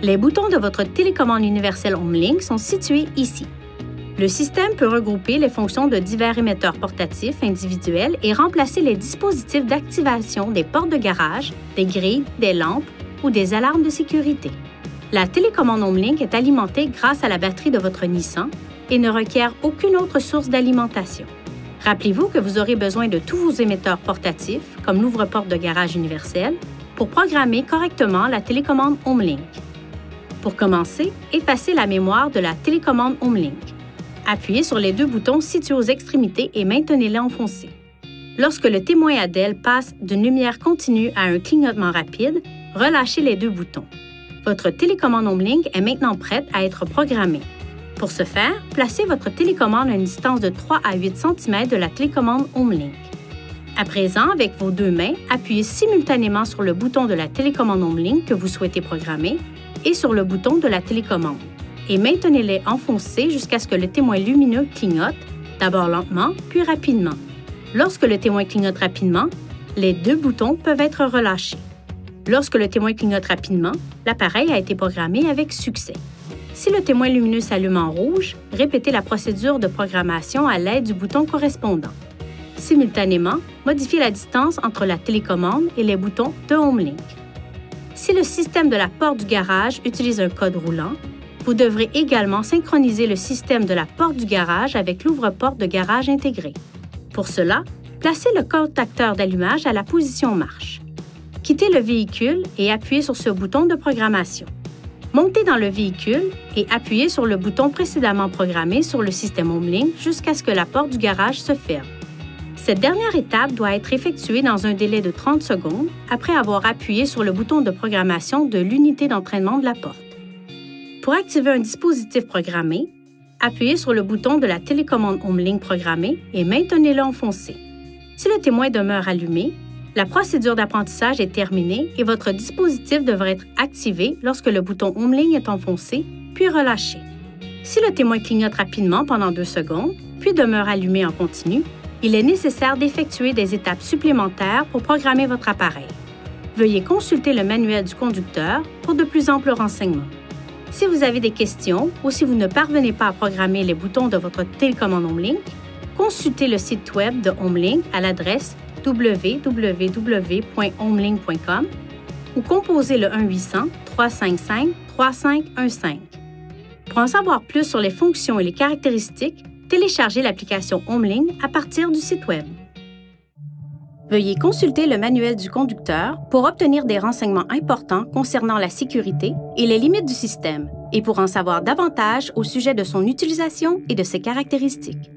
Les boutons de votre télécommande universelle HomeLink sont situés ici. Le système peut regrouper les fonctions de divers émetteurs portatifs individuels et remplacer les dispositifs d'activation des portes de garage, des grilles, des lampes ou des alarmes de sécurité. La télécommande HomeLink est alimentée grâce à la batterie de votre Nissan et ne requiert aucune autre source d'alimentation. Rappelez-vous que vous aurez besoin de tous vos émetteurs portatifs, comme l'ouvre-porte de garage universel, pour programmer correctement la télécommande HomeLink. Pour commencer, effacez la mémoire de la télécommande HomeLink. Appuyez sur les deux boutons situés aux extrémités et maintenez-les enfoncés. Lorsque le témoin ADEL passe d'une lumière continue à un clignotement rapide, relâchez les deux boutons. Votre télécommande HomeLink est maintenant prête à être programmée. Pour ce faire, placez votre télécommande à une distance de 3 à 8 cm de la télécommande HomeLink. À présent, avec vos deux mains, appuyez simultanément sur le bouton de la télécommande HomeLink que vous souhaitez programmer et sur le bouton de la télécommande, et maintenez-les enfoncés jusqu'à ce que le témoin lumineux clignote, d'abord lentement, puis rapidement. Lorsque le témoin clignote rapidement, les deux boutons peuvent être relâchés. Lorsque le témoin clignote rapidement, l'appareil a été programmé avec succès. Si le témoin lumineux s'allume en rouge, répétez la procédure de programmation à l'aide du bouton correspondant. Simultanément, modifiez la distance entre la télécommande et les boutons de HomeLink. Si le système de la porte du garage utilise un code roulant, vous devrez également synchroniser le système de la porte du garage avec l'ouvre-porte de garage intégré. Pour cela, placez le contacteur d'allumage à la position marche. Quittez le véhicule et appuyez sur ce bouton de programmation. Montez dans le véhicule et appuyez sur le bouton précédemment programmé sur le système HomeLink jusqu'à ce que la porte du garage se ferme. Cette dernière étape doit être effectuée dans un délai de 30 secondes après avoir appuyé sur le bouton de programmation de l'unité d'entraînement de la porte. Pour activer un dispositif programmé, appuyez sur le bouton de la télécommande HomeLink programmée et maintenez-le enfoncé. Si le témoin demeure allumé, la procédure d'apprentissage est terminée et votre dispositif devrait être activé lorsque le bouton HomeLink est enfoncé, puis relâché. Si le témoin clignote rapidement pendant 2 secondes, puis demeure allumé en continu, il est nécessaire d'effectuer des étapes supplémentaires pour programmer votre appareil. Veuillez consulter le manuel du conducteur pour de plus amples renseignements. Si vous avez des questions ou si vous ne parvenez pas à programmer les boutons de votre télécommande HomeLink, consultez le site web de HomeLink à l'adresse www.homelink.com ou composez le 1-800-355-3515. Pour en savoir plus sur les fonctions et les caractéristiques, téléchargez l'application HomeLink à partir du site web. Veuillez consulter le manuel du conducteur pour obtenir des renseignements importants concernant la sécurité et les limites du système et pour en savoir davantage au sujet de son utilisation et de ses caractéristiques.